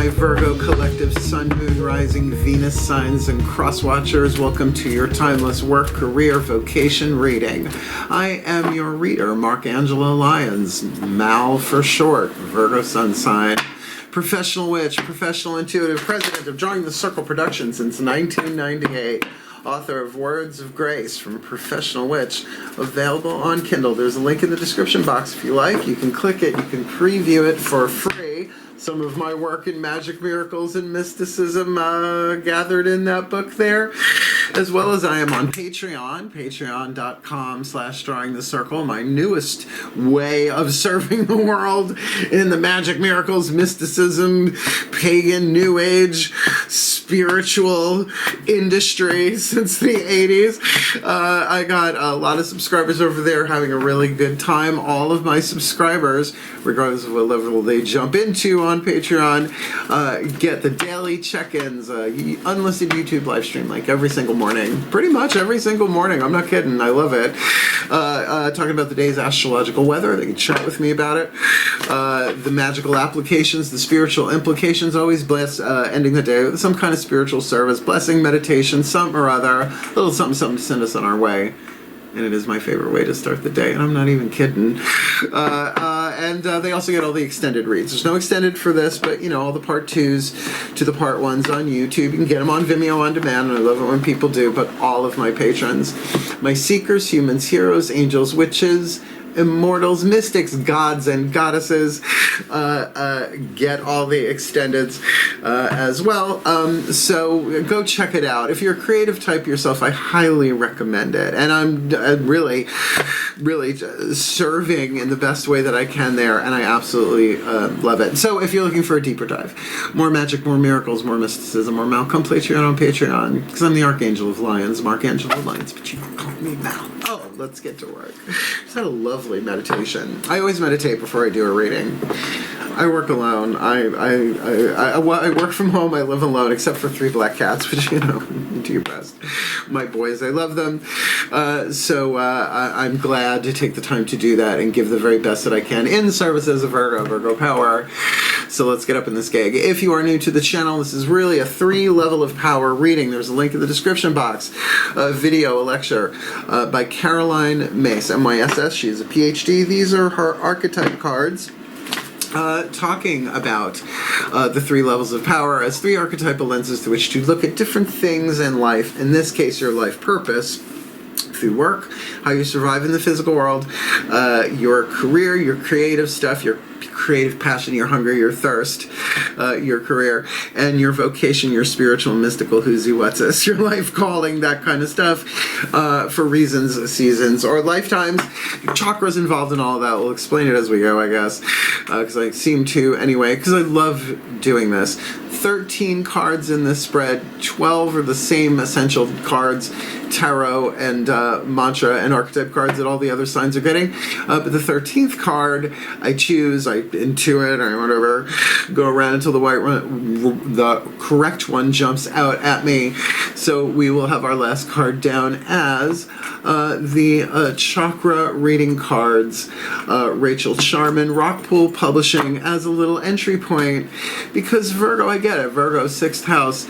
my Virgo collective Sun, Moon, Rising, Venus signs and cross watchers. Welcome to your timeless work, career, vocation reading. I am your reader, Angelo Lyons, Mal for short, Virgo Sun sign. Professional witch, professional intuitive, president of Drawing the Circle Productions since 1998. Author of Words of Grace from Professional Witch, available on Kindle. There's a link in the description box if you like. You can click it, you can preview it for free. Some of my work in magic, miracles, and mysticism gathered in that book there. As well as I am on Patreon, patreon.com/drawing the circle, my newest way of serving the world in the magic, miracles, mysticism, pagan, new age, spiritual industry since the 80s. I got a lot of subscribers over there having a really good time. All of my subscribers, regardless of what level they jump into on Patreon, get the daily check-ins, unlisted YouTube live stream like every single morning. Pretty much every single morning. I'm not kidding. I love it. Talking about the day's astrological weather. They can chat with me about it. The magical applications, the spiritual implications. Always bless ending the day with some kind of spiritual service, blessing, meditation, something or other. A little something to send us on our way. And it is my favorite way to start the day, and I'm not even kidding. And they also get all the extended reads. There's no extended for this, but you know, all the part 2s to the part 1s on YouTube. You can get them on Vimeo on demand, and I love it when people do, but all of my patrons, my seekers, humans, heroes, angels, witches, immortals, mystics, gods, and goddesses get all the extendeds as well. So go check it out. If you're a creative type yourself, I highly recommend it. And I'm really serving in the best way that I can there, and I absolutely love it. So if you're looking for a deeper dive, more magic, more miracles, more mysticism, more Mal, come Patreon on Patreon, because I'm the Archangel of Lyons, Angelo Lyons, but you can call me Mal. Oh, let's get to work. Just had a lovely meditation. I always meditate before I do a reading. I work alone. I work from home. I live alone, except for 3 black cats, which, you know, you do your best. My boys, I love them. So I'm glad to take the time to do that and give the very best that I can in service as a Virgo power. So let's get up in this gig. If you are new to the channel, this is really a 3-level of power reading. There's a link in the description box. A video, a lecture by Caroline Myss, MYSS. She is a PhD. These are her archetype cards. Talking about the 3 levels of power as 3 archetypal lenses through which to look at different things in life. In this case, your life purpose through work, how you survive in the physical world, your career, your creative stuff, your creative passion, your hunger, your thirst, your career, and your vocation, your spiritual, mystical, who's you, what's this, your life calling, that kind of stuff, for reasons, seasons, or lifetimes. Chakras involved in all of that. We'll explain it as we go, I guess, because I seem to anyway, because I love doing this. 13 cards in this spread, 12 are the same essential cards, tarot and mantra and archetype cards that all the other signs are getting. But the 13th card I choose, I intuit or whatever, go around until the correct one jumps out at me. So we will have our last card down as the chakra reading cards. Rachel Charman, Rockpool Publishing, as a little entry point, because Virgo, I get it, Virgo 6th house,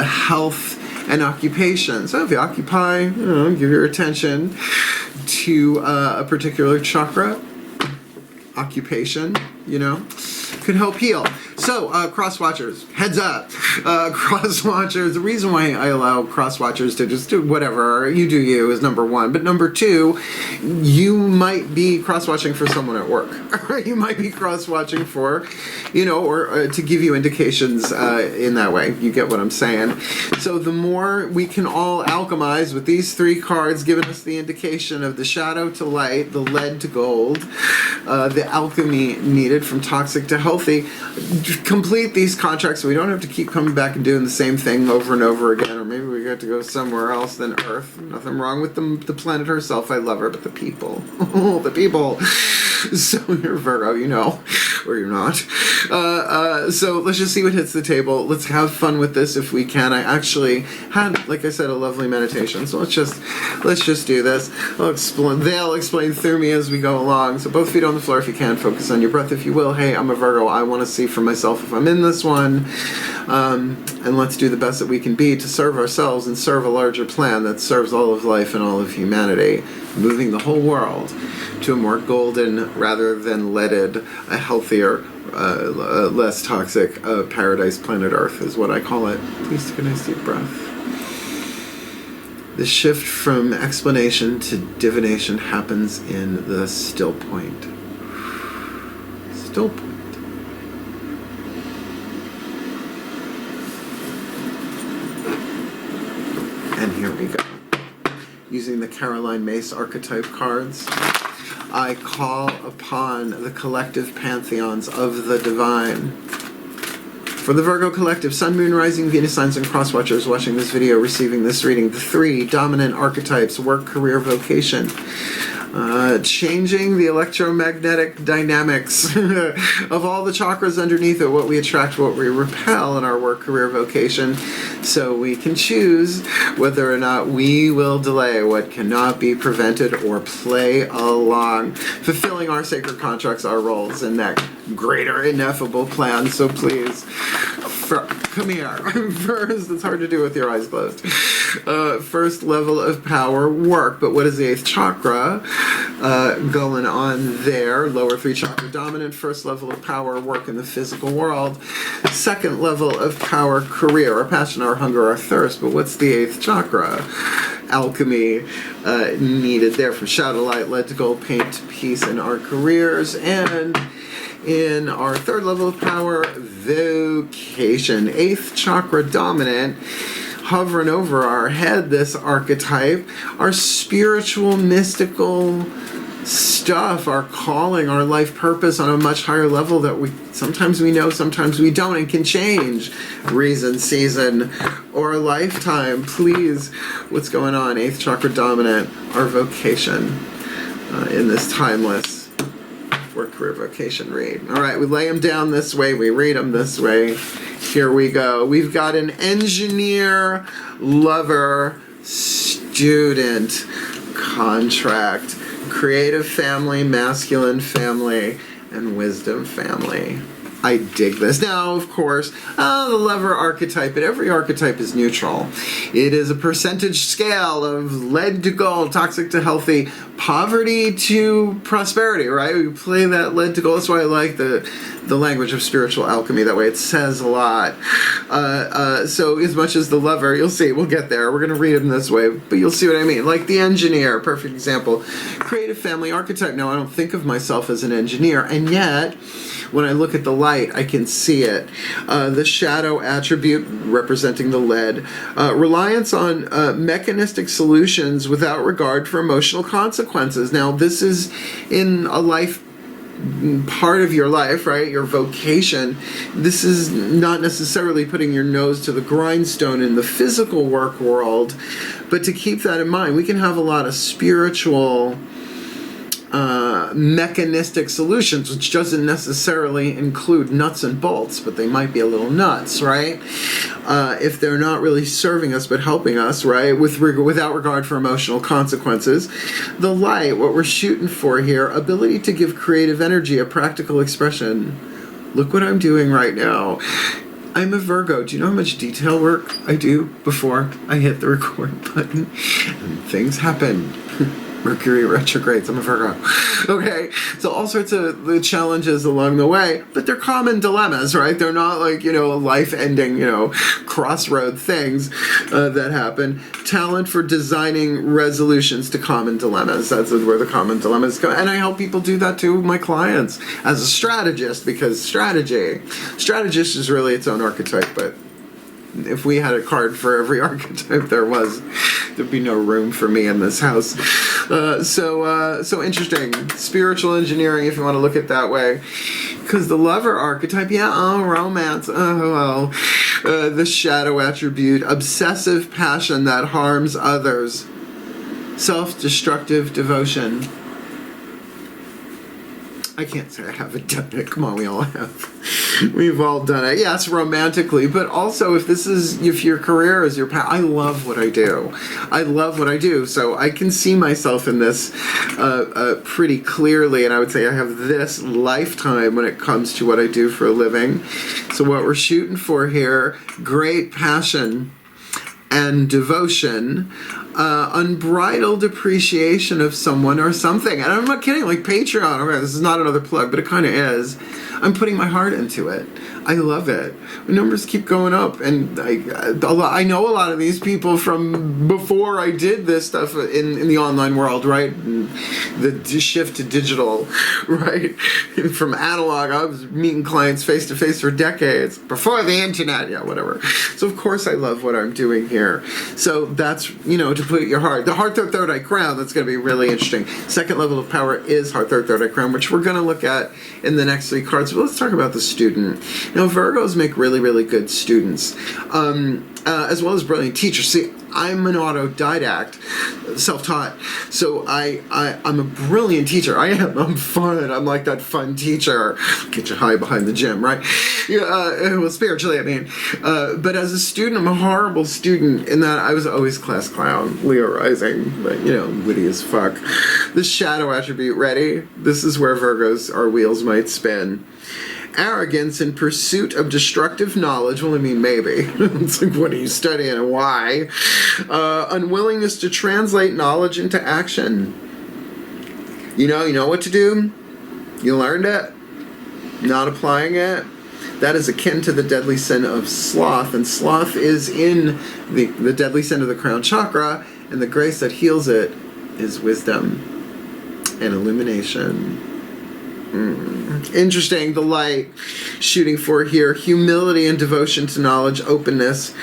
health and occupation. So if you occupy, you know, give your attention to a particular chakra, occupation, you know, could help heal. So, cross-watchers, heads up. Cross-watchers, the reason why I allow cross-watchers to just do whatever, you do you, is number 1. But number 2, you might be cross-watching for someone at work. You might be cross-watching for, you know, or to give you indications in that way. You get what I'm saying. So the more we can all alchemize with these 3 cards, giving us the indication of the shadow to light, the lead to gold, the alchemy needed from toxic to healthy, complete these contracts so we don't have to keep coming back and doing the same thing over and over again, or maybe we got to go somewhere else than Earth. Nothing wrong with the planet herself. I love her, but the people. The people. So you're Virgo, you know. or you're not. So let's just see what hits the table. Let's have fun with this if we can. I actually had, like I said, a lovely meditation. So let's just do this. They'll explain through me as we go along. So both feet on the floor if you can. Focus on your breath if you will. Hey, I'm a Virgo. I want to see for myself if I'm in this one. And let's do the best that we can be to serve ourselves and serve a larger plan that serves all of life and all of humanity, moving the whole world to a more golden rather than leaded, a healthier, less toxic paradise planet Earth is what I call it. Please take a nice deep breath. The shift from explanation to divination happens in the still point. Still point. And here we go. Using the Caroline Myss archetype cards, I call upon the collective pantheons of the divine. For the Virgo collective, Sun, Moon, Rising, Venus signs, and cross-watchers watching this video, receiving this reading, the 3 dominant archetypes, work, career, vocation. Changing the electromagnetic dynamics of all the chakras underneath it, what we attract, what we repel in our work, career, vocation, so we can choose whether or not we will delay what cannot be prevented or play along, fulfilling our sacred contracts, our roles in that greater ineffable plan. So please, come here. First, it's hard to do with your eyes closed. First level of power, work. But what is the 8th chakra going on there? Lower 3 chakra dominant. First level of power, work in the physical world. Second level of power, career. Our passion, our hunger, our thirst. But what's the 8th chakra? Alchemy needed there, from shadow light, led to gold, paint to peace in our careers. And in our 3rd level of power, vocation. 8th chakra dominant, hovering over our head, this archetype, our spiritual, mystical stuff, our calling, our life purpose on a much higher level that we sometimes we know, sometimes we don't, and can change reason, season, or lifetime. Please, what's going on? 8th chakra dominant, our vocation in this timeless work, career, vocation read. All right, we lay them down this way, we read them this way. Here we go. We've got an engineer, lover, student, contract, creative family, masculine family, and wisdom family. I dig this. Now, of course, the lover archetype, but every archetype is neutral. It is a percentage scale of lead to gold, toxic to healthy, poverty to prosperity, right? We play that lead to gold. That's why I like the language of spiritual alchemy. That way it says a lot. So as much as the lover, you'll see, we'll get there. We're going to read them this way, but you'll see what I mean. Like the engineer, perfect example. Creative family archetype. Now, I don't think of myself as an engineer, and yet, when I look at the light, I can see it. The shadow attribute representing the lead. Reliance on mechanistic solutions without regard for emotional consequences. Now, this is in a life part of your life, right? Your vocation. This is not necessarily putting your nose to the grindstone in the physical work world, but to keep that in mind, we can have a lot of spiritual mechanistic solutions, which doesn't necessarily include nuts and bolts, but they might be a little nuts, right? If they're not really serving us but helping us, right? Without regard for emotional consequences. The light, what we're shooting for here, ability to give creative energy a practical expression. Look what I'm doing right now. I'm a Virgo. Do you know how much detail work I do before I hit the record button? And things happen. Mercury retrogrades. I'm a Virgo. Okay, so all sorts of the challenges along the way, but they're common dilemmas, right? They're not like, life-ending, crossroad things that happen. Talent for designing resolutions to common dilemmas. That's where the common dilemmas go. And I help people do that to my clients as a strategist, because strategist is really its own archetype, but if we had a card for every archetype there'd be no room for me in this house. So interesting. Spiritual engineering, if you want to look at it that way. Because the lover archetype, romance, the shadow attribute, obsessive passion that harms others, self-destructive devotion. I can't say I haven't done it. Come on, we all have. We've all done it. Yes, romantically, but also if your career is your path. I love what I do. I love what I do. So I can see myself in this pretty clearly, and I would say I have this lifetime when it comes to what I do for a living. So what we're shooting for here, great passion and devotion, unbridled appreciation of someone or something. And I'm not kidding, like Patreon, okay, this is not another plug, but it kind of is. I'm putting my heart into it. I love it. The numbers keep going up, and I know a lot of these people from before I did this stuff in the online world, right? And the shift to digital, right? From analog, I was meeting clients face to face for decades before the internet, yeah, whatever. So of course I love what I'm doing here. So that's, to put your heart, the heart, third eye crown. That's going to be really interesting. Second level of power is heart, third eye crown, which we're going to look at in the next 3 cards. But let's talk about the student. Now, Virgos make really, really good students, as well as brilliant teachers. See, I'm an autodidact, self-taught, so I'm a brilliant teacher. I'm fun. I'm like that fun teacher. Get you high behind the gym, right? Yeah, well, spiritually, I mean. But as a student, I'm a horrible student in that I was always class clown, Leo rising, but, witty as fuck. The shadow attribute, ready? This is where Virgos, our wheels might spin. Arrogance in pursuit of destructive knowledge. Well, I mean, maybe. It's like, what are you studying and why? Unwillingness to translate knowledge into action. You know what to do? You learned it? Not applying it? That is akin to the deadly sin of sloth. And sloth is in the deadly sin of the crown chakra, and the grace that heals it is wisdom and illumination. Interesting. The light shooting for here, humility and devotion to knowledge, openness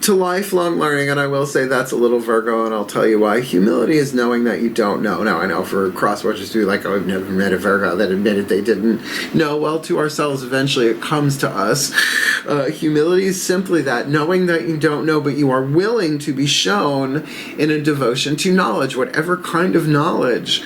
to lifelong learning. And I will say that's a little Virgo, and I'll tell you why. Humility is knowing that you don't know. Now, I know for cross-watchers to be like, oh, I've never met a Virgo that admitted they didn't know. Well, to ourselves, eventually it comes to us. Humility is simply that, knowing that you don't know, but you are willing to be shown in a devotion to knowledge, whatever kind of knowledge.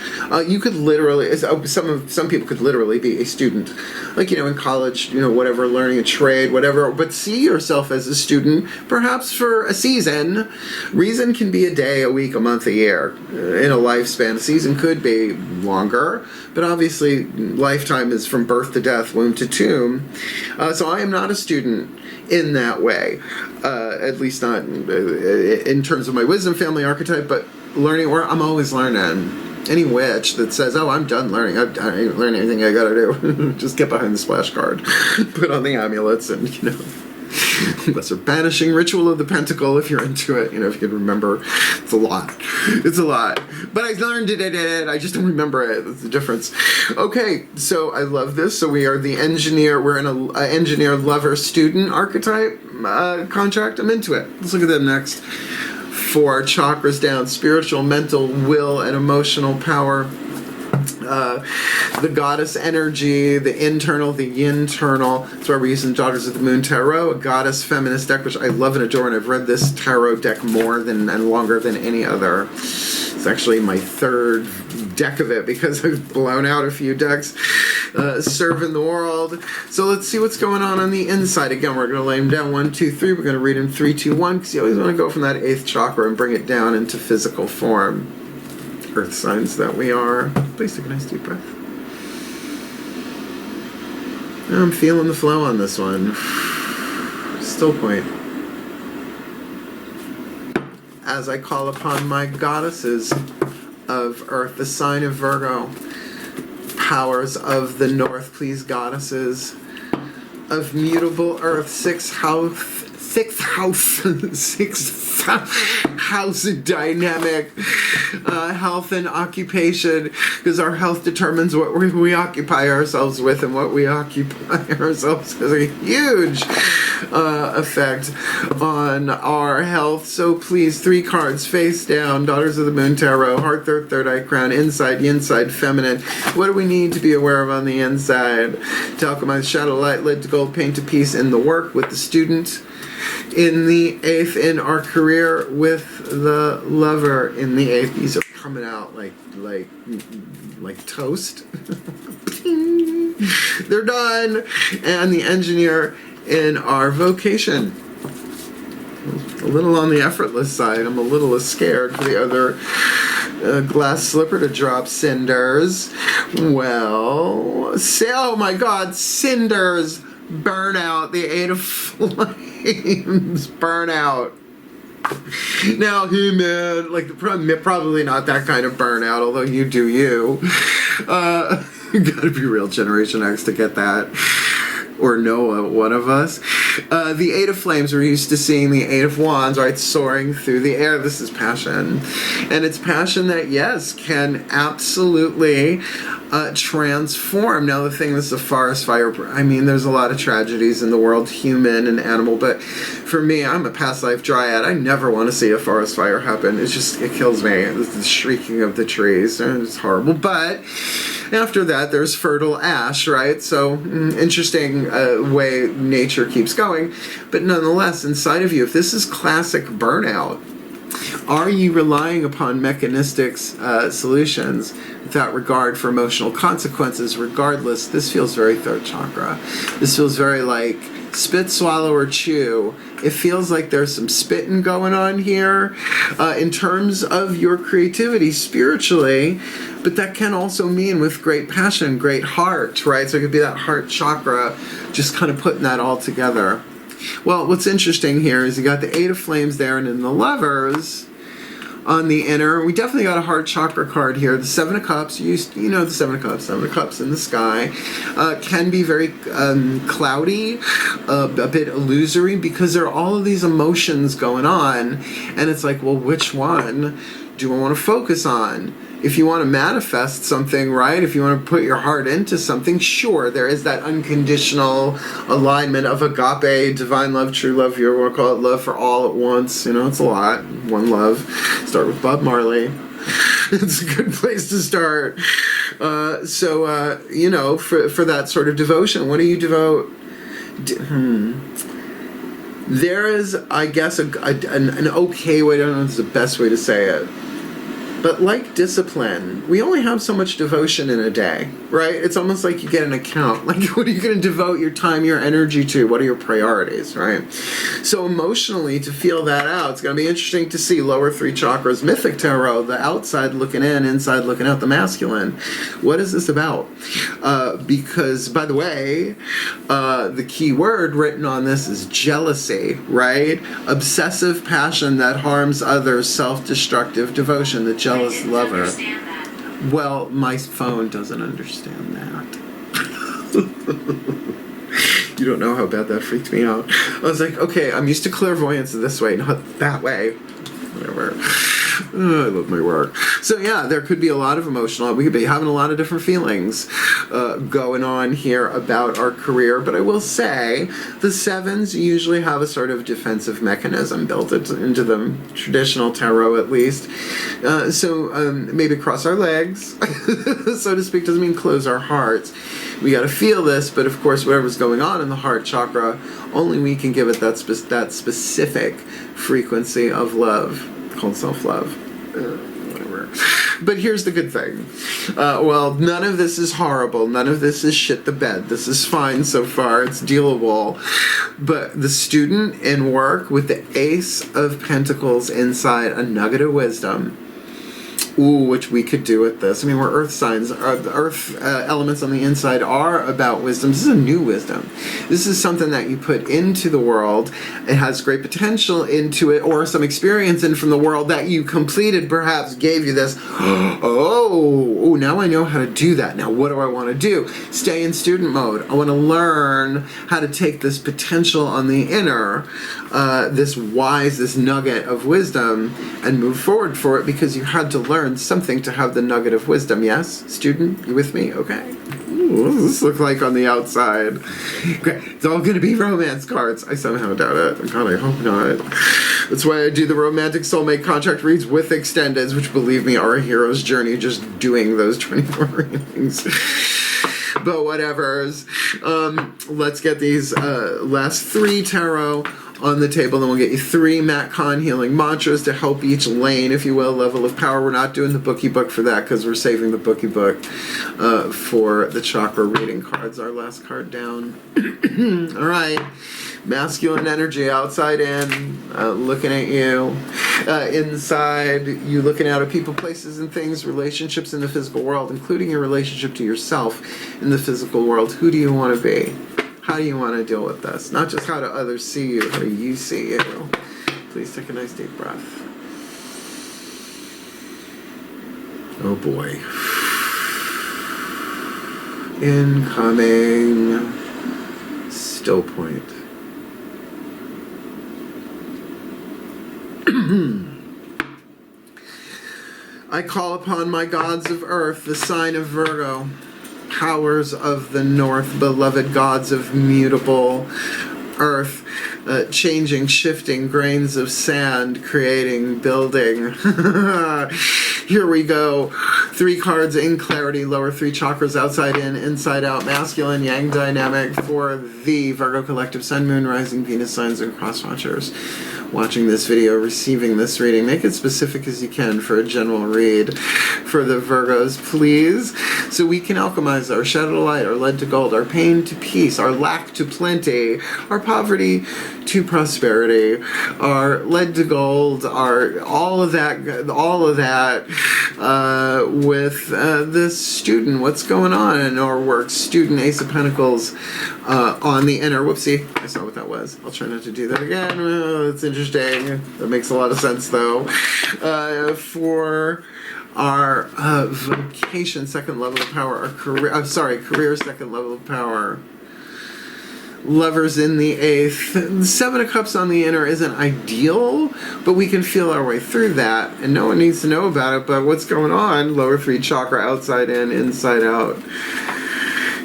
You could literally, some people could literally be a student, like, in college, whatever, learning a trade, whatever, but see yourself as a student, perhaps for a season. Reason can be a day, a week, a month, a year. In a lifespan, a season could be longer, but obviously lifetime is from birth to death, womb to tomb. So I am not a student in that way, at least not in terms of my wisdom family archetype, but learning, or I'm always learning. Any witch that says, oh, I'm done learning, I didn't learn anything I gotta do, just get behind the splash card, put on the amulets, and, Lesser banishing ritual of the pentacle, if you're into it, if you can remember. It's a lot. But I learned it. I just don't remember it. That's the difference. Okay, so I love this. So we are the engineer. We're in a engineer lover student archetype contract. I'm into it. Let's look at them next. 4 chakras down: spiritual, mental, will, and emotional power. The goddess energy, the internal, the internal. That's why we're using Daughters of the Moon Tarot, a goddess feminist deck, which I love and adore, and I've read this tarot deck more than and longer than any other. It's actually my 3rd deck of it because I've blown out a few decks serving the world. So let's see what's going on the inside. Again, we're going to lay them down 1, 2, 3. We're going to read them 3, 2, 1, because you always want to go from that 8th chakra and bring it down into physical form. Earth signs that we are. Please take a nice deep breath. I'm feeling the flow on this one. Still point. As I call upon my goddesses of Earth, the sign of Virgo, powers of the North, please, goddesses of mutable Earth, 6th house dynamic, health and occupation, because our health determines what we occupy ourselves with, and what we occupy ourselves has a huge effect on our health. So please, 3 cards face down: Daughters of the Moon Tarot, heart, third eye crown, inside, inside, feminine. What do we need to be aware of on the inside? To alchemize shadow, light, lead to gold, paint to peace in the work with the student. In the 8th, in our career with the lover. In the 8th, these are coming out like toast. They're done. And the engineer in our vocation. A little on the effortless side. I'm a little scared for the other glass slipper to drop cinders. Well, oh my God, cinders, burnout, the 8 of flames, burnout. Now, hey man, like probably not that kind of burnout, although you do you. You gotta be real Generation X to get that. Or Noah, one of us. The 8 of flames, we're used to seeing the 8 of wands, right, soaring through the air. This is passion. And it's passion that, yes, can absolutely transform. Now, the thing is the forest fire, I mean, there's a lot of tragedies in the world, human and animal, but for me, I'm a past life dryad. I never want to see a forest fire happen. It's just, it kills me. The shrieking of the trees. It's horrible. But after that, there's fertile ash, right? So, interesting way nature keeps going. But nonetheless, inside of you, if this is classic burnout, are you relying upon mechanistic solutions without regard for emotional consequences? Regardless, this feels very third chakra. This feels very like spit, swallow, or chew. It feels like there's some spitting going on here in terms of your creativity spiritually, but that can also mean with great passion, great heart, right? So it could be that heart chakra, just kind of putting that all together. Well, what's interesting here is you got the 8 of flames there, and in the lovers on the inner, we definitely got a heart chakra card here. The 7 of cups, you know the 7 of cups in the sky, can be very cloudy, a bit illusory, because there are all of these emotions going on, and it's like, well, which one do I want to focus on? If you want to manifest something, right? If you want to put your heart into something, sure, there is that unconditional alignment of agape, divine love, true love. You want to call it love for all at once. You know, it's a lot. One love. Start with Bob Marley. It's a good place to start. You know, for that sort of devotion, what do you devote? There is, I guess, an okay way, I don't know if it's the best way to say it. But like discipline, we only have so much devotion in a day, right? It's almost like you get an account. Like, what are you going to devote your time, your energy to? What are your priorities, right? So emotionally, to feel that out, it's going to be interesting to see lower 3 chakras, mythic tarot, the outside looking in, inside looking out, the masculine. What is this about? Because, by the way, the key word written on this is jealousy, right? Obsessive passion that harms others, self-destructive devotion, the jealous lover. Well, my phone doesn't understand that. You don't know how bad that freaked me out. I was like, okay, I'm used to clairvoyance this way, not that way. Whatever. I love my work. So yeah, there could be a lot of emotional, we could be having a lot of different feelings going on here about our career, but I will say the 7s usually have a sort of defensive mechanism built into them, traditional tarot at least. So maybe cross our legs, so to speak, doesn't mean close our hearts. We got to feel this, but of course whatever's going on in the heart chakra, only we can give it that specific frequency of love, called self-love. Whatever. But here's the good thing. Well, none of this is horrible. None of this is shit the bed. This is fine so far. It's dealable. But the student in work with the Ace of Pentacles inside, a nugget of wisdom. Ooh, which we could do with this. I mean, we're earth signs. The earth elements on the inside are about wisdom. This is a new wisdom. This is something that you put into the world. It has great potential into it, or some experience in from the world that you completed perhaps gave you this, oh, now I know how to do that. Now what do I want to do? Stay in student mode. I want to learn how to take this potential on the inner, this nugget of wisdom, and move forward for it, because you had to learn something to have the nugget of wisdom. Yes, student, you with me? Okay. Ooh, what does this look like on the outside? Okay, it's all going to be romance cards. I somehow doubt it. God, I hope not. That's why I do the romantic soulmate contract reads with extendeds, which, believe me, are a hero's journey just doing those 24 readings. But whatevers. Let's get these last 3 tarot on the table. Then we'll get you 3 Matt Kahn healing mantras to help each lane, if you will, level of power. We're not doing the bookie book for that because we're saving the bookie book for the chakra reading cards. Our last card down. All right. Masculine energy, outside in, looking at you. Inside, you looking out at people, places, and things, relationships in the physical world, including your relationship to yourself in the physical world. Who do you want to be? How do you want to deal with this? Not just how do others see you, how do you see you? Please take a nice deep breath. Oh boy. Incoming still point. I call upon my gods of earth, the sign of Virgo, powers of the north, beloved gods of mutable earth, changing, shifting grains of sand, creating, building. Here we go. 3 cards in clarity, lower 3 chakras, outside in, inside out, masculine, yang dynamic for the Virgo collective, sun, moon, rising, Venus signs, and cross watchers watching this video, receiving this reading. Make it specific as you can for a general read for the Virgos, please, so we can alchemize our shadow to light, our lead to gold, our pain to peace, our lack to plenty, our poverty to prosperity, our lead to gold, our all of that with this student. What's going on in our work? Student, Ace of Pentacles on the inner. Whoopsie, I saw what that was. I'll try not to do that again. It's interesting. That makes a lot of sense, though. For our vocation, second level of power, our career, career, second level of power. Lovers in the 8th. 7 of Cups on the inner isn't ideal, but we can feel our way through that, and no one needs to know about it. But what's going on? Lower 3 chakra, outside in, inside out.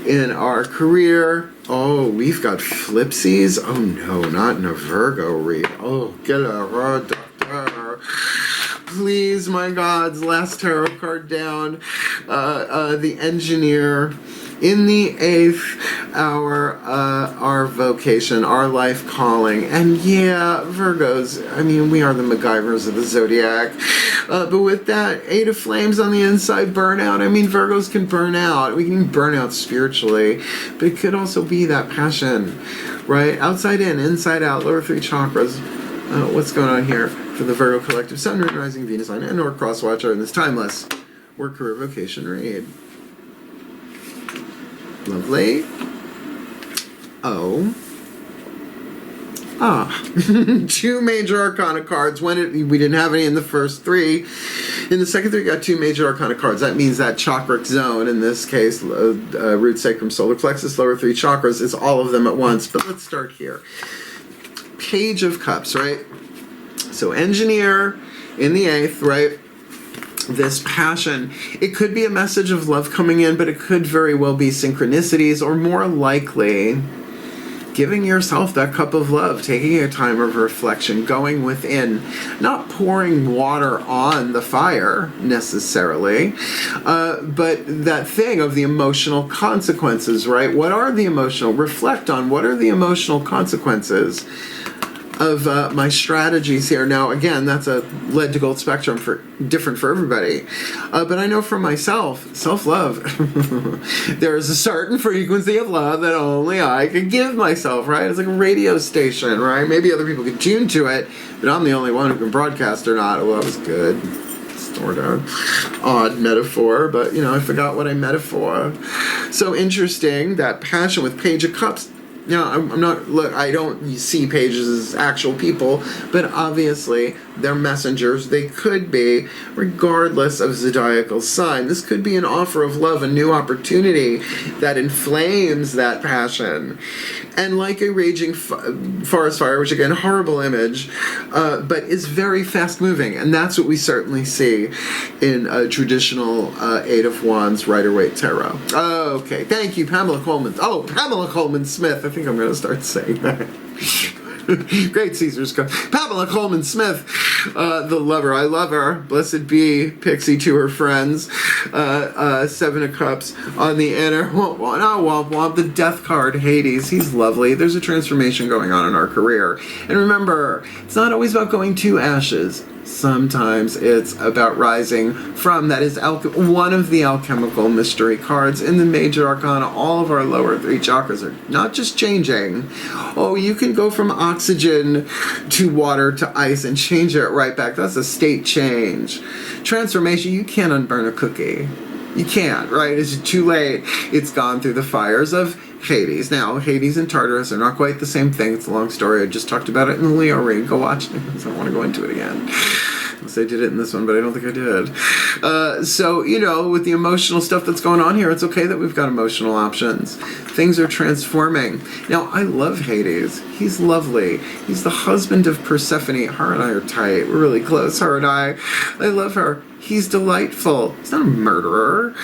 In our career, oh, we've got flipsies. Oh no, not in a Virgo read. Oh, get a doctor. Please, my gods, last tarot card down. The engineer. In the 8th, our vocation, our life calling. And yeah, Virgos, I mean, we are the MacGyvers of the zodiac. But with that 8 of flames on the inside, burnout, I mean, Virgos can burn out. We can burn out spiritually, but it could also be that passion, right? Outside in, inside out, lower 3 chakras. What's going on here for the Virgo collective? Sun, Moon, Rising, Venus sign, and or cross watcher in this timeless Work-Career-Vocation read. Lovely. Oh. 2 major arcana cards. We didn't have any in the first 3. In the second 3, we got 2 major arcana cards. That means that chakric zone, in this case, root, sacrum, solar plexus, lower 3 chakras, is all of them at once. But let's start here. Page of Cups, right? So engineer in the 8th, right? This passion. It could be a message of love coming in, but it could very well be synchronicities, or more likely, giving yourself that cup of love, taking a time of reflection, going within, not pouring water on the fire necessarily, but that thing of the emotional consequences, right? What are the emotional? Reflect on what are the emotional consequences of my strategies here. Now, again, that's a lead to gold spectrum different for everybody. But I know for myself, self-love, there is a certain frequency of love that only I can give myself, right? It's like a radio station, right? Maybe other people can tune to it, but I'm the only one who can broadcast or not. Well, that was good. Sort of odd metaphor, but, I forgot what I metaphor. So interesting, that passion with Page of Cups. I'm not, look, I don't see pages as actual people, but obviously they're messengers. They could be, regardless of zodiacal sign. This could be an offer of love, a new opportunity that inflames that passion. And like a raging forest fire, which again, horrible image, but is very fast moving. And that's what we certainly see in traditional 8 of Wands Rider-Waite Tarot. Okay, thank you, Pamela Coleman. Oh, Pamela Coleman Smith. I think I'm going to start saying that. Great Caesar's Cup. Pamela Coleman Smith, the lover. I love her. Blessed be Pixie to her friends. Seven of Cups on the inner. Womp womp. The death card, Hades. He's lovely. There's a transformation going on in our career. And remember, it's not always about going to ashes. Sometimes it's about rising from. That is one of the alchemical mystery cards in the major arcana. All of our lower three chakras are not just changing. Oh, you can go from oxygen to water to ice and change it right back. That's a state change. Transformation, you can't unburn a cookie. You can't, right? It's too late. It's gone through the fires of Hades. Now, Hades and Tartarus are not quite the same thing. It's a long story. I just talked about it in the Leo read. Go watch it. I don't want to go into it again. Unless I did it in this one, but I don't think I did. So, you know, with the emotional stuff that's going on here, it's okay that we've got emotional options. Things are transforming. Now, I love Hades. He's lovely. He's the husband of Persephone. Her and I are tight. We're really close, her and I. I love her. He's delightful. He's not a murderer.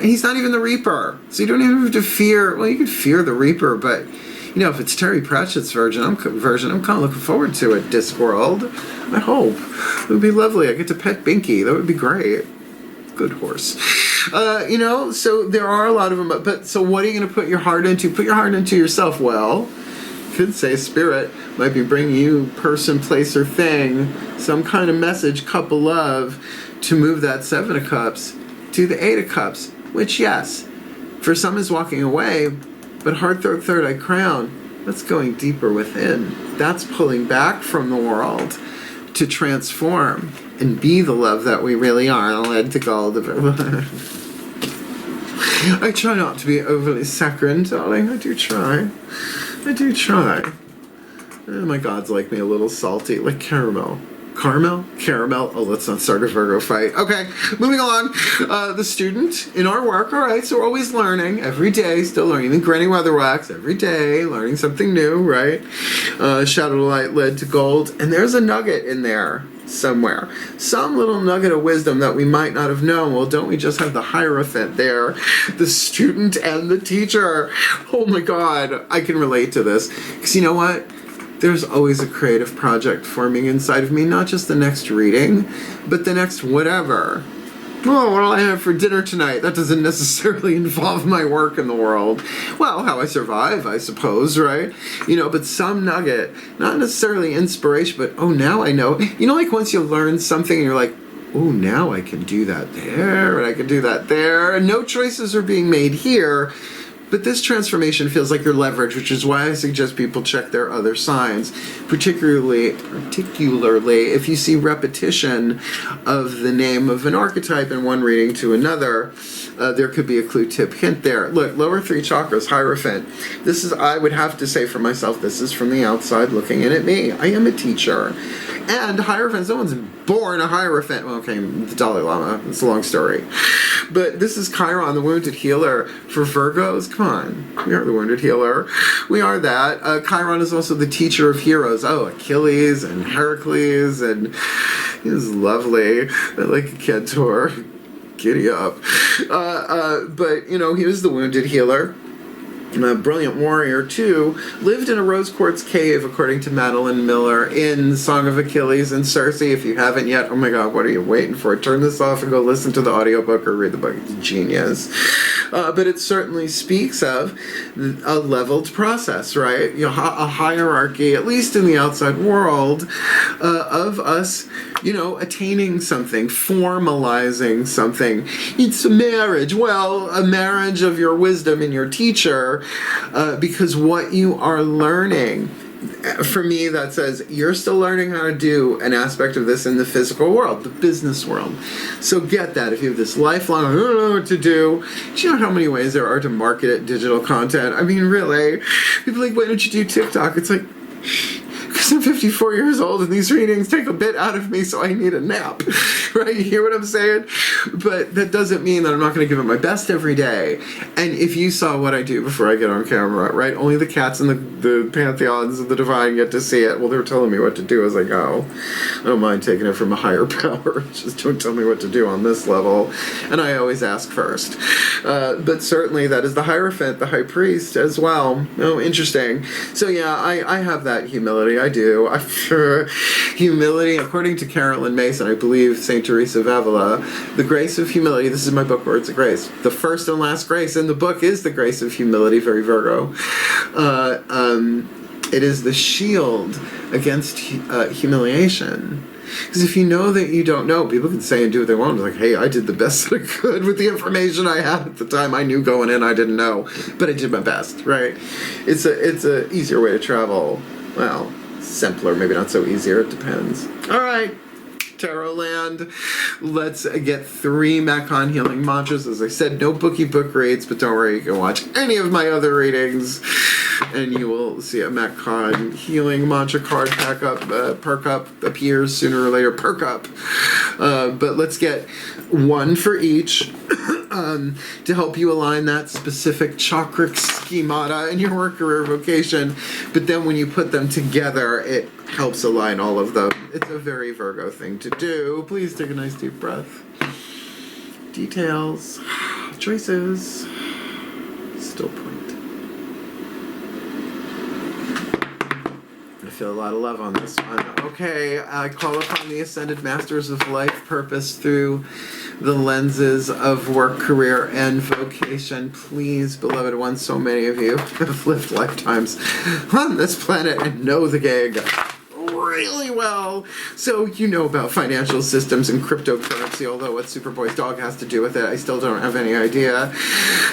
He's not even the Reaper. So you don't even have to fear. Well, you could fear the Reaper, but you know, if it's Terry Pratchett's version, I'm kind of looking forward to it. Discworld. I hope it would be lovely. I get to pet Binky. That would be great. Good horse. You know, so there are a lot of them. But so what are you going to put your heart into? Put your heart into yourself. Well, could say spirit might be bringing you person, place, or thing some kind of message, couple of, to move that Seven of Cups to the Eight of Cups, which, yes, for some is walking away, but heart, third eye, crown, that's going deeper within. That's pulling back from the world to transform and be the love that we really are. I'll add to gold. I try not to be overly saccharine, darling. I do try. I do try. My gods like me a little salty, like caramel. Caramel. Oh, let's not start a Virgo fight. Okay, moving along. The student in our work. All right, so we're always learning every day. Still learning. Even Granny Weatherwax every day, learning something new. Right? Shadow to light led to gold, and there's a nugget in there somewhere. Some little nugget of wisdom that we might not have known. Well, don't we just have the Hierophant there? The student and the teacher. Oh my God, I can relate to this. Because you know what? There's always a creative project forming inside of me, not just the next reading, but the next whatever. Oh, what'll I have for dinner tonight? That doesn't necessarily involve my work in the world. Well, how I survive, I suppose, right? You know, but some nugget, not necessarily inspiration, but oh, now I know. You know, like once you learn something and you're like, oh, now I can do that there, and I can do that there, and no choices are being made here. But this transformation feels like your leverage, which is why I suggest people check their other signs, particularly if you see repetition of the name of an archetype in one reading to another. There could be a clue, tip, hint there. Look, lower three chakras, Hierophant. This is, I would have to say for myself, this is from the outside looking in at me. I am a teacher. And Hierophant, no one's born a Hierophant. Well, okay, the Dalai Lama. It's a long story. But this is Chiron, the wounded healer. For Virgos, come on. We are the wounded healer. We are that. Chiron is also the teacher of heroes. Oh, Achilles and Heracles, and he's lovely. I like a Centaur. Giddy up. But, you know, he was the wounded healer. A brilliant warrior, too, lived in a rose quartz cave, according to Madeline Miller, in Song of Achilles and Circe. If you haven't yet, oh my God, what are you waiting for? Turn this off and go listen to the audiobook or read the book. It's genius. But it certainly speaks of a leveled process, right? You know, a hierarchy, at least in the outside world, of us, you know, attaining something, formalizing something. It's a marriage. Well, a marriage of your wisdom and your teacher, because what you are learning, for me, that says you're still learning how to do an aspect of this in the physical world, the business world. So get that. If you have this lifelong, I don't know what to do. Do you know how many ways there are to market digital content? I mean, really? People are like, why don't you do TikTok? It's like, because because I'm 54 years old and these readings take a bit out of me, so I need a nap. Right? You hear what I'm saying? But that doesn't mean that I'm not going to give it my best every day. And if you saw what I do before I get on camera, right? Only the cats and the pantheons of the divine get to see it. Well, they're telling me what to do as I go. I don't mind taking it from a higher power. Just don't tell me what to do on this level. And I always ask first. But certainly that is the Hierophant, the high priest as well. Oh, interesting. So yeah, I have that humility. I do. Humility, according to Carolyn Mason, I believe St. Teresa of Avila, the grace of humility, this is my book, Words of Grace. The first and last grace in the book is the grace of humility, very Virgo. It is the shield against humiliation. Because if you know that you don't know, people can say and do what they want. It's like, hey, I did the best that I could with the information I had at the time. I knew going in I didn't know, but I did my best, right? It's a easier way to travel. Well, simpler, maybe not so easier. It depends. All right. Tarot land. Let's get 3 Macon healing mantras. As I said, no book reads, but don't worry, you can watch any of my other readings and you will see a Macon healing mantra card perk up appears sooner or later. Perk up. But let's get 1 for each to help you align that specific chakric schemata in your work, career, vocation. But then when you put them together, it helps align all of them. It's a very Virgo thing to do. Please take a nice deep breath. Details, choices, still point. I feel a lot of love on this one. Okay, I call upon the Ascended Masters of Life Purpose through the lenses of work, career, and vocation. Please, beloved ones, so many of you have lived lifetimes on this planet and know the gig really well. So you know about financial systems and cryptocurrency, although what Superboy's dog has to do with it, I still don't have any idea.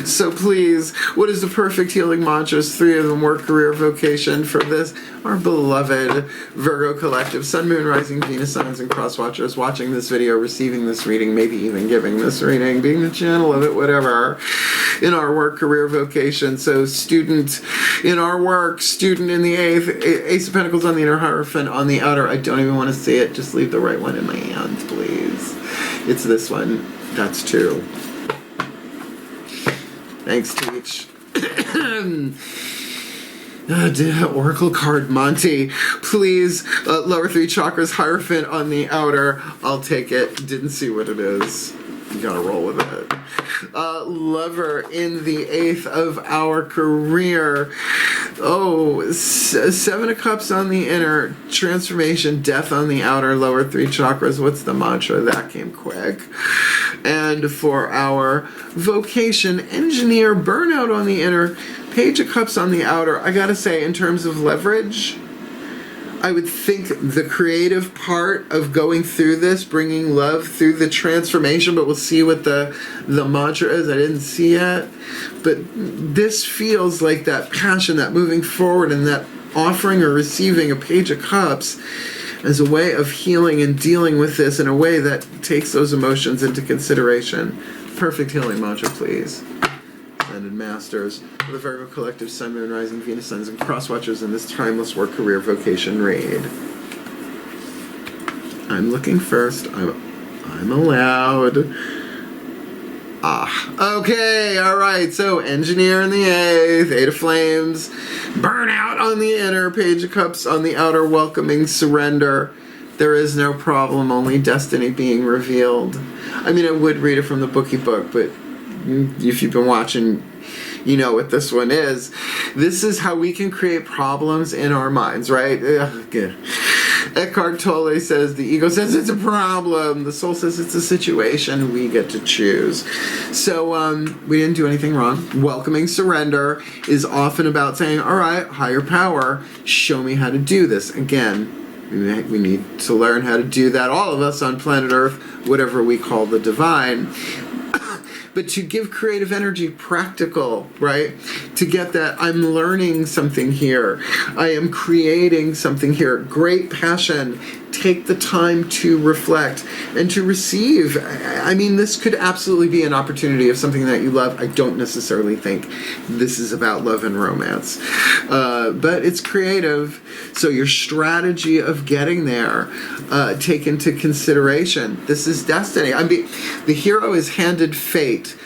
So please, what is the perfect healing mantras? 3 of them, work, career, vocation, for this, our beloved Virgo collective, Sun, Moon, Rising, Venus, signs, and cross watchers watching this video, receiving this reading, maybe even giving this reading, being the channel of it, whatever, in our work, career, vocation. So student in our work, student in the 8th, Ace of Pentacles on the inner, Hierophant on the outer. I don't even want to see it. Just leave the right one in my hands, please. It's this one. That's 2. Thanks, Teach. Oracle card, Monty. Please, lower 3 chakras, Hierophant on the outer. I'll take it. Didn't see what it is. You gotta roll with it. Lover in the 8th of our career. Oh, 7 of Cups on the inner, transformation, death on the outer, lower 3 chakras. What's the mantra? That came quick. And for our vocation, engineer, burnout on the inner, Page of Cups on the outer. I gotta say, in terms of leverage, I would think the creative part of going through this, bringing love through the transformation, but we'll see what the mantra is. I didn't see it. But this feels like that passion, that moving forward, and that offering or receiving a Page of Cups as a way of healing and dealing with this in a way that takes those emotions into consideration. Perfect healing mantra, please. Ascended Masters, the Virgo Collective, Sun, Moon, Rising, Venus, Suns, and Cross Watchers in this timeless work, career, vocation read. I'm looking first. I'm allowed. Okay, all right. So engineer in the 8th, 8 of Flames, burnout on the inner, Page of Cups on the outer, welcoming surrender. There is no problem, only destiny being revealed. I mean, I would read it from the bookie book, but if you've been watching, you know what this one is. This is how we can create problems in our minds, right? Eckhart Tolle says the ego says it's a problem. The soul says it's a situation. We get to choose. So we didn't do anything wrong. Welcoming surrender is often about saying, all right, higher power, show me how to do this. Again, we need to learn how to do that, all of us on planet Earth, whatever we call the divine. But to give creative energy practical, right? To get that, I'm learning something here. I am creating something here. Great passion take the time to reflect and to receive. I mean, this could absolutely be an opportunity of something that you love. I don't necessarily think this is about love and romance, but it's creative. So your strategy of getting there, take into consideration. This is destiny. I mean, the hero is handed fate,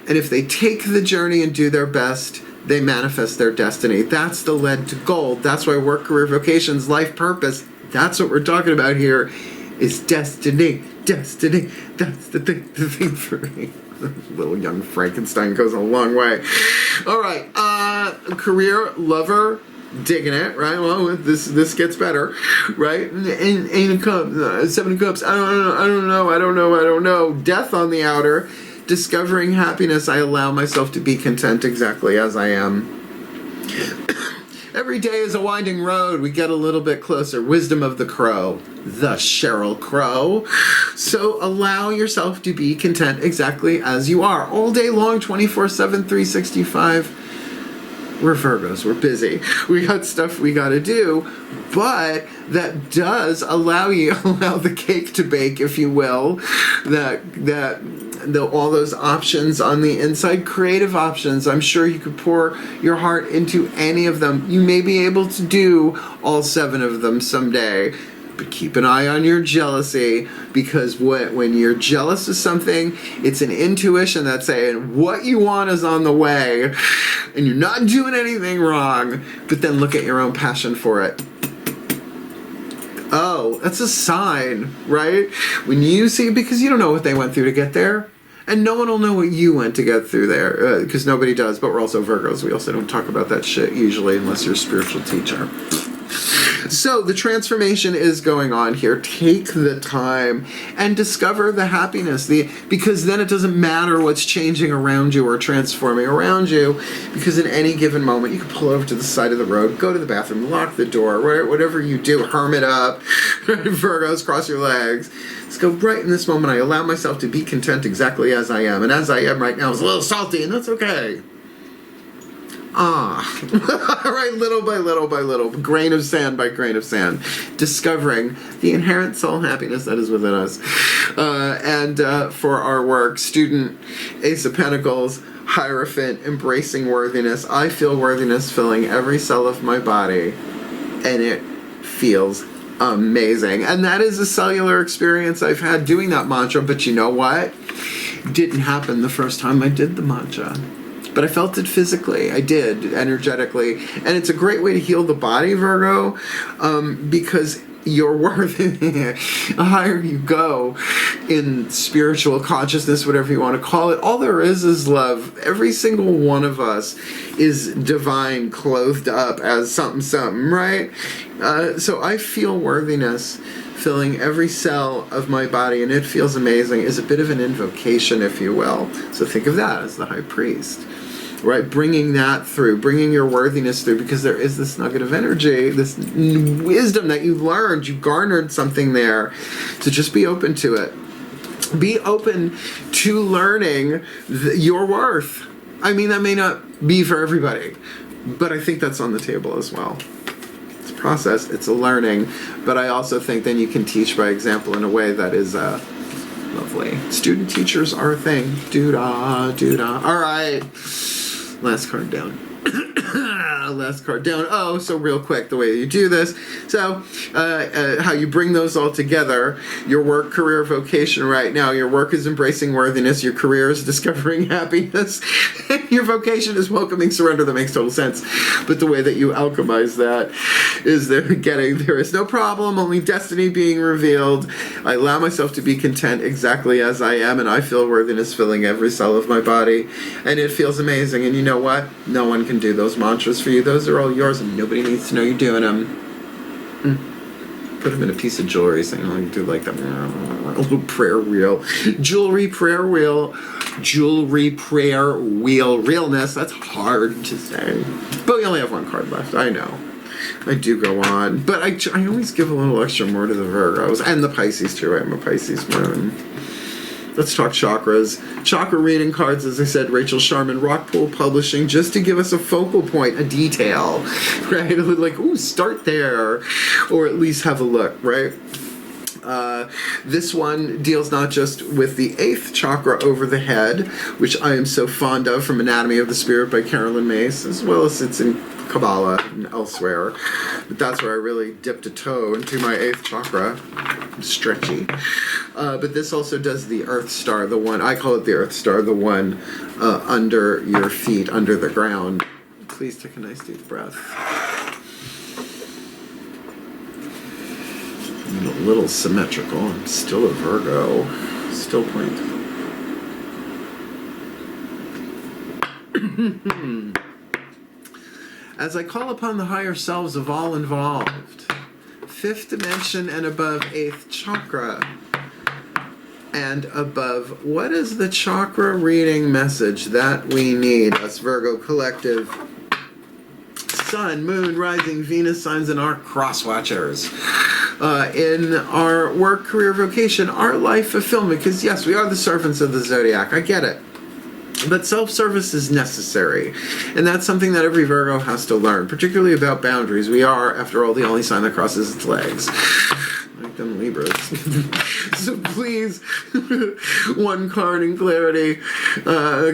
and if they take the journey and do their best, they manifest their destiny. That's the lead to gold. That's why work, career, vocations, life purpose, that's what we're talking about here, is destiny. Destiny. That's the thing for me. Little young Frankenstein goes a long way. All right. Career, lover, digging it, right? Well, this gets better, right? Eight of Cups, Seven of Cups. I don't know. Death on the outer. Discovering happiness, I allow myself to be content exactly as I am. Every day is a winding road. We get a little bit closer. Wisdom of the Crow. The Sheryl Crow. So allow yourself to be content exactly as you are. All day long, 24/7, 365. We're Virgos. We're busy. We got stuff we got to do. But that does allow the cake to bake, if you will. All those options on the inside, creative options. I'm sure you could pour your heart into any of them. You may be able to do all 7 of them someday. But keep an eye on your jealousy, because when you're jealous of something, it's an intuition that's saying what you want is on the way, and you're not doing anything wrong, but then look at your own passion for it. Oh, that's a sign, right? When you see, because you don't know what they went through to get there, and no one will know what you went to get through there, because nobody does, but we're also Virgos. We also don't talk about that shit usually unless you're a spiritual teacher. So the transformation is going on here. Take the time and discover the happiness, because then it doesn't matter what's changing around you or transforming around you, because in any given moment you can pull over to the side of the road, go to the bathroom, lock the door, right? Whatever you do, hermit up, Virgos, cross your legs. Let's go right in this moment. I allow myself to be content exactly as I am, and as I am right now is a little salty, and that's okay. Right, little by little, grain of sand by grain of sand, discovering the inherent soul happiness that is within us. And for our work, student, Ace of Pentacles, Hierophant, embracing worthiness. I feel worthiness filling every cell of my body, and it feels amazing. And that is a cellular experience I've had doing that mantra, but you know what? It didn't happen the first time I did the mantra. But I felt it physically. I did, energetically. And it's a great way to heal the body, Virgo, because your worth, the higher you go in spiritual consciousness, whatever you want to call it, all there is love. Every single one of us is divine, clothed up as something, right? So I feel worthiness filling every cell of my body, and it feels amazing. Is a bit of an invocation, if you will. So think of that as the high priest. Right, bringing that through, bringing your worthiness through, because there is this nugget of energy, this wisdom that you learned, you garnered something there. So just be open to it. Be open to learning your worth. I mean, that may not be for everybody, but I think that's on the table as well. It's a process, it's a learning, but I also think then you can teach by example in a way that is lovely. Student teachers are a thing. Doo-dah, doo-dah. All right. Last card down. Last card down. Oh, so real quick, the way you do this. So, how you bring those all together. Your work, career, vocation right now. Your work is embracing worthiness. Your career is discovering happiness. Your vocation is welcoming surrender. That makes total sense. But the way that you alchemize that is there is no problem, only destiny being revealed. I allow myself to be content exactly as I am, and I feel worthiness filling every cell of my body. And it feels amazing. And you know what? No one can do those mantras for you. Those are all yours, and nobody needs to know you're doing them. Put them in a piece of jewelry, so you do like that, a little prayer wheel. Jewelry, prayer wheel. Jewelry, prayer wheel. Realness, that's hard to say. But we only have one card left, I know. I do go on. But I always give a little extra more to the Virgos. And the Pisces, too. I'm a Pisces moon. Let's talk chakras. Chakra reading cards, as I said, Rachel Sharman, Rockpool Publishing, just to give us a focal point, a detail, right? Like, ooh, start there, or at least have a look, right? This one deals not just with the 8th chakra over the head, which I am so fond of from Anatomy of the Spirit by Carolyn Myss, as well as it's in Kabbalah and elsewhere. But that's where I really dipped a toe into my 8th chakra. Stretchy. But this also does the Earth Star, the one, I call it the Earth Star, the one under your feet, under the ground. Please take a nice deep breath. I'm a little symmetrical. I'm still a Virgo. Still point. As I call upon the higher selves of all involved, 5th dimension and above 8th chakra, and above, what is the chakra reading message that we need, us Virgo collective? Sun, Moon, Rising, Venus signs, and our cross-watchers. In our work, career, vocation, our life fulfillment, because yes, we are the servants of the zodiac, I get it. But self-service is necessary, and that's something that every Virgo has to learn, particularly about boundaries. We are, after all, the only sign that crosses its legs. Like them Libras. So please, one card in clarity.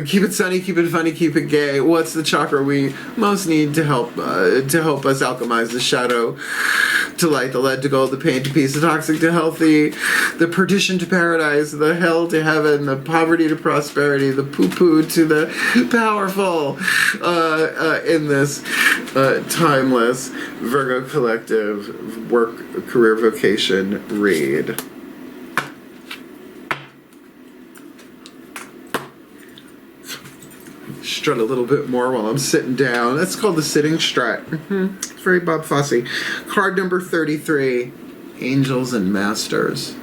Keep it sunny, keep it funny, keep it gay. What's the chakra we most need to help us alchemize the shadow to light, the lead to gold, the pain to peace, the toxic to healthy, the perdition to paradise, the hell to heaven, the poverty to prosperity, the poo-poo to the powerful in this timeless Virgo collective work, career, vocation read. Strut a little bit more while I'm sitting down. That's called the sitting strut. It's very Bob Fosse. Card number 33, Angels and Masters.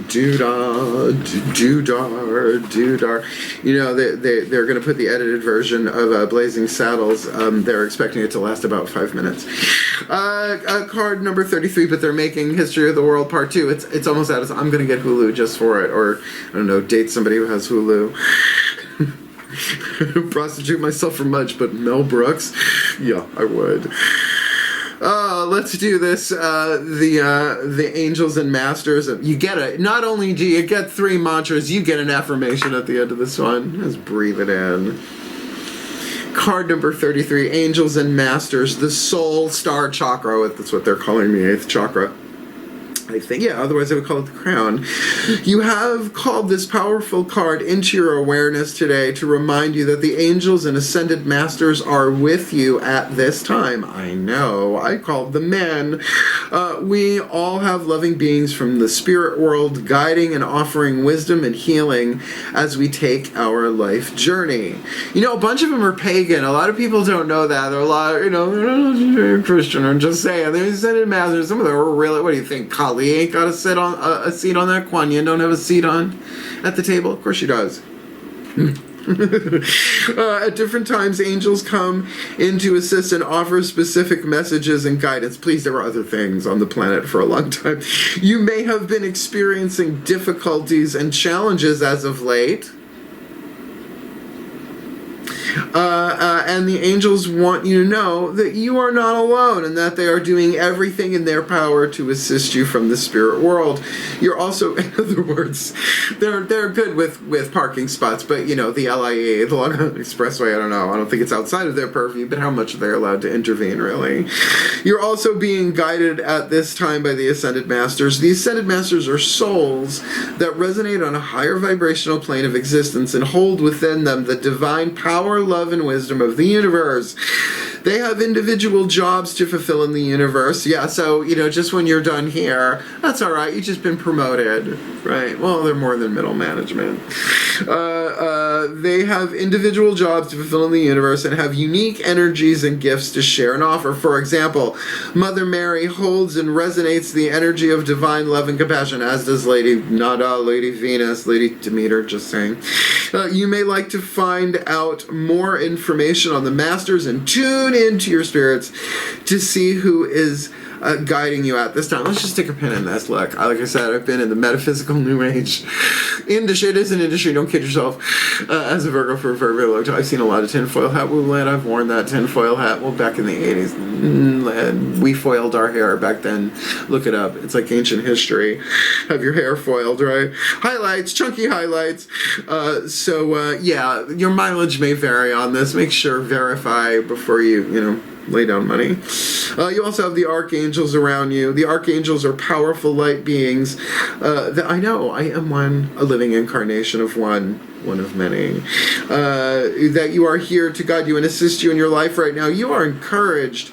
Doodar. You know, they're going to put the edited version of Blazing Saddles. They're expecting it to last about 5 minutes. Card number 33, but they're making History of the World Part 2. It's almost out of... I'm going to get Hulu just for it, or, I don't know, date somebody who has Hulu. Prostitute myself for much, but Mel Brooks? Yeah, I would. Let's do this. The Angels and Masters. You get it. Not only do you get 3 mantras, you get an affirmation at the end of this one. Just breathe it in. Card number 33, Angels and Masters, the Soul Star Chakra. That's what they're calling the 8th chakra. I think, yeah, otherwise I would call it the crown. You have called this powerful card into your awareness today to remind you that the angels and ascended masters are with you at this time. I know, I called the men. We all have loving beings from the spirit world guiding and offering wisdom and healing as we take our life journey. You know, a bunch of them are pagan. A lot of people don't know that. They're a lot, you know, they're not Christian. I'm just saying. They're ascended masters. Some of them are really, what do you think, Kali ain't got a seat on that. Kuan Yin don't have a seat on at the table. Of course she does. At different times, angels come in to assist and offer specific messages and guidance. Please, there are other things on the planet for a long time. You may have been experiencing difficulties and challenges as of late. And the angels want you to know that you are not alone and that they are doing everything in their power to assist you from the spirit world. You're also, in other words, they're good with parking spots, but you know, the LIE, the Long Island Expressway, I don't know. I don't think it's outside of their purview, but how much are they allowed to intervene, really? You're also being guided at this time by the Ascended Masters. The Ascended Masters are souls that resonate on a higher vibrational plane of existence and hold within them the divine power, love, and wisdom of the universe. They have individual jobs to fulfill in the universe. Yeah, so, you know, just when you're done here, that's all right. You've just been promoted, right? Well, they're more than middle management. They have individual jobs to fulfill in the universe and have unique energies and gifts to share and offer. For example, Mother Mary holds and resonates the energy of divine love and compassion, as does Lady Nada, Lady Venus, Lady Demeter, just saying. You may like to find out more information on the Masters and tune into your spirits to see who is guiding you at this time. Let's just stick a pin in this. Look, like I said, I've been in the metaphysical New Age industry. It is an industry, don't kid yourself, as a Virgo for a very, very long time. I've seen a lot of tinfoil hat movement. I've worn that tinfoil hat, well, back in the 80s. We foiled our hair back then. Look it up. It's like ancient history. Have your hair foiled, right? Highlights, chunky highlights. Yeah, your mileage may vary on this. Make sure, verify before you lay down money. You also have the archangels around you. The archangels are powerful light beings. I know, I am one, a living incarnation of one of many. That you are here to guide you and assist you in your life right now. You are encouraged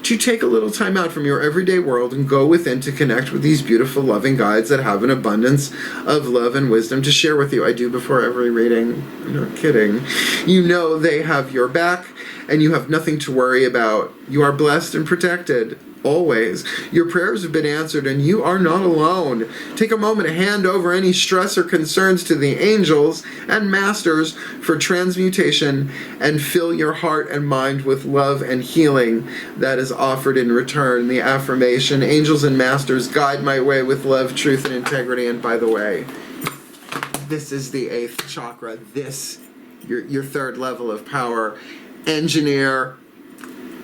to take a little time out from your everyday world and go within to connect with these beautiful, loving guides that have an abundance of love and wisdom to share with you. I do before every reading. I'm not kidding. You know they have your back, and you have nothing to worry about. You are blessed and protected, always. Your prayers have been answered, and you are not alone. Take a moment to hand over any stress or concerns to the angels and masters for transmutation, and fill your heart and mind with love and healing that is offered in return. The affirmation, angels and masters, guide my way with love, truth, and integrity. And by the way, this is the 8th chakra. This, your 3rd level of power. Engineer,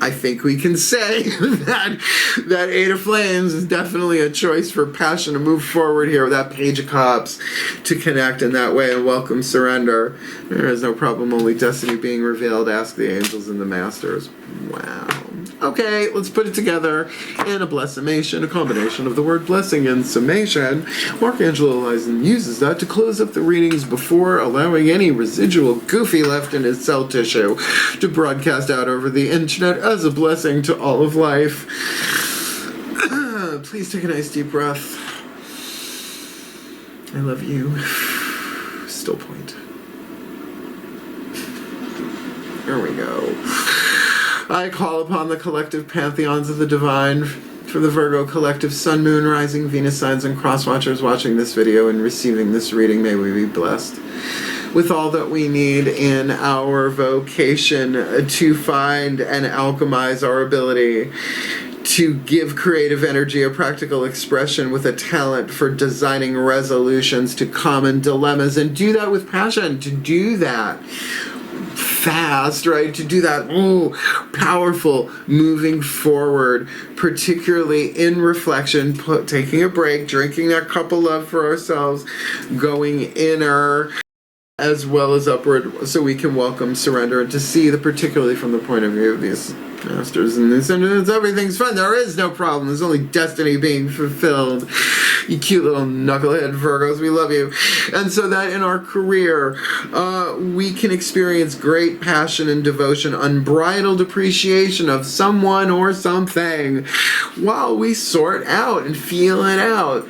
I think we can say that 8 of Flames is definitely a choice for passion to move forward here with that Page of Cups to connect in that way and welcome surrender. There is no problem, only destiny being revealed. Ask the angels and the masters. Wow. Okay, let's put it together in a blessimation, a combination of the word blessing and summation. Angelo Lyons uses that to close up the readings before allowing any residual goofy left in his cell tissue to broadcast out over the internet as a blessing to all of life. Please take a nice deep breath. I love you. Still point. There we go. I call upon the collective pantheons of the divine for the Virgo collective sun, moon, rising, Venus signs, and cross watchers watching this video and receiving this reading. May we be blessed with all that we need in our vocation to find and alchemize our ability to give creative energy a practical expression with a talent for designing resolutions to common dilemmas, and do that with passion, to do that fast, right? To do that, powerful, moving forward, particularly in reflection, taking a break, drinking that cup of love for ourselves, going inner as well as upward, so we can welcome surrender and to see particularly from the point of view of these masters and this, and everything's fun. There is no problem. There's only destiny being fulfilled. You cute little knucklehead Virgos, we love you. And so that in our career, we can experience great passion and devotion, unbridled appreciation of someone or something while we sort out and feel it out.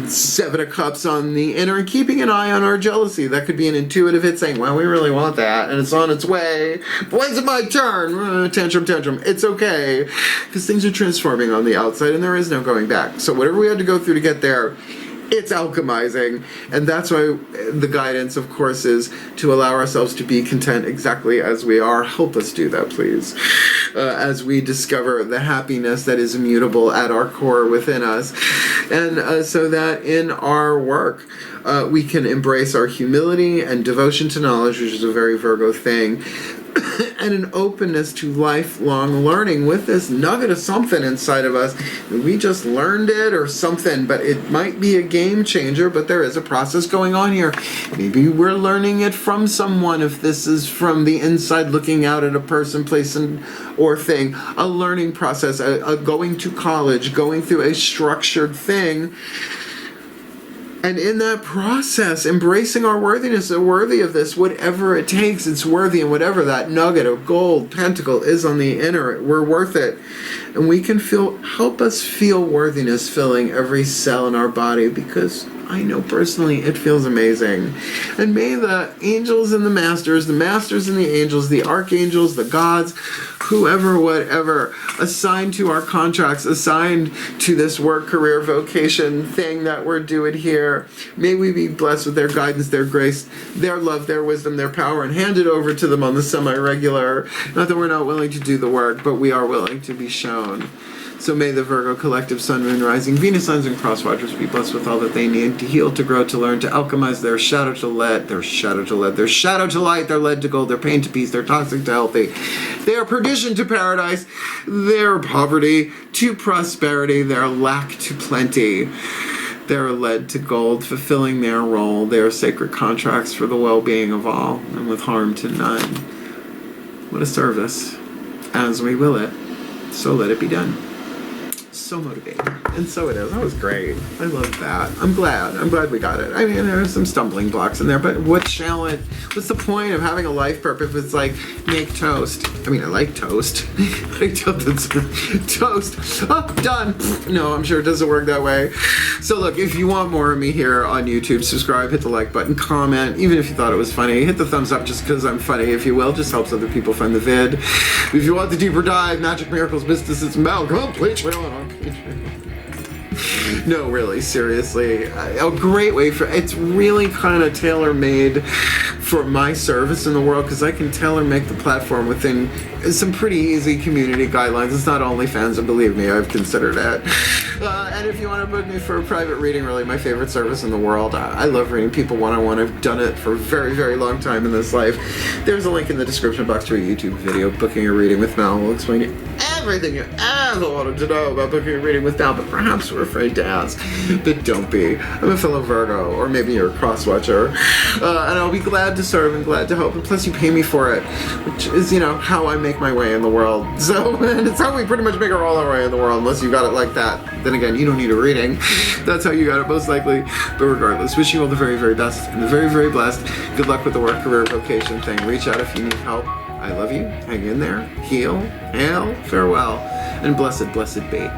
7 of Cups on the inner, and keeping an eye on our jealousy. That could be an intuitive hit saying, well, we really want that, and it's on its way. When's it my turn? Tantrum. It's okay, because things are transforming on the outside, and there is no going back. So whatever we had to go through to get there, it's alchemizing, and that's why the guidance, of course, is to allow ourselves to be content exactly as we are. Help us do that, please, as we discover the happiness that is immutable at our core within us, and so that in our work, we can embrace our humility and devotion to knowledge, which is a very Virgo thing, and an openness to lifelong learning with this nugget of something inside of us. We just learned it or something, but it might be a game changer, but there is a process going on here. Maybe we're learning it from someone, if this is from the inside looking out at a person, place, or thing. A learning process, a going to college, going through a structured thing. And in that process, embracing our worthiness, worthy of this, whatever it takes, it's worthy, and whatever that nugget of gold, pentacle is on the inner, we're worth it. And we can help us feel worthiness filling every cell in our body, because I know personally it feels amazing. And may the angels and the masters and the angels, the archangels, the gods, whoever, whatever, assigned to our contracts, assigned to this work, career, vocation thing that we're doing here. May we be blessed with their guidance, their grace, their love, their wisdom, their power, and hand it over to them on the semi-regular. Not that we're not willing to do the work, but we are willing to be shown. So may the Virgo collective Sun, Moon, Rising, Venus, Suns, and Crosswatchers be blessed with all that they need to heal, to grow, to learn, to alchemize their shadow to lead, their shadow to lead, their shadow to light, their lead to gold, their pain to peace, their toxic to healthy, their perdition to paradise, their poverty to prosperity, their lack to plenty, their lead to gold, fulfilling their role, their sacred contracts for the well-being of all, and with harm to none. What a service. As we will it, so let it be done. So motivating, and so it is. That was great. I love that. I'm glad we got it. I mean, there are some stumbling blocks in there, but what's the point of having a life purpose if it's like make toast? I mean, I like toast. Toast. Oh, done. No, I'm sure it doesn't work that way. So look, if you want more of me here on YouTube, subscribe, hit the like button, comment, even if you thought it was funny, hit the thumbs up just because I'm funny, if you will. Just helps other people find the vid. If you want the deeper dive, magic, miracles, mysticism, completely on no, really, seriously, a great way for, it's really kind of tailor-made for my service in the world, because I can tailor make the platform within some pretty easy community guidelines. It's not OnlyFans, and believe me, I've considered it. And if you want to book me for a private reading, really my favorite service in the world, I love reading people one-on-one. I've done it for a very, very long time in this life. There's a link in the description box to a YouTube video, Booking a Reading with Mal. We'll explain you everything you ever wanted to know about booking a reading with Mal, but perhaps we're afraid to ask. But don't be. I'm a fellow Virgo, or maybe you're a cross-watcher, and I'll be glad to serve and glad to help, and plus you pay me for it, which is, you know, how I make my way in the world. So, and it's how we pretty much make all our way in the world, unless you got it like that. Then again, you don't need a reading. That's how you got it, most likely. But regardless, wishing you all the very, very best, and the very, very blessed. Good luck with the work, career, vocation thing. Reach out if you need help. I love you. Hang in there. Heal. Hail. Farewell. And blessed, blessed be.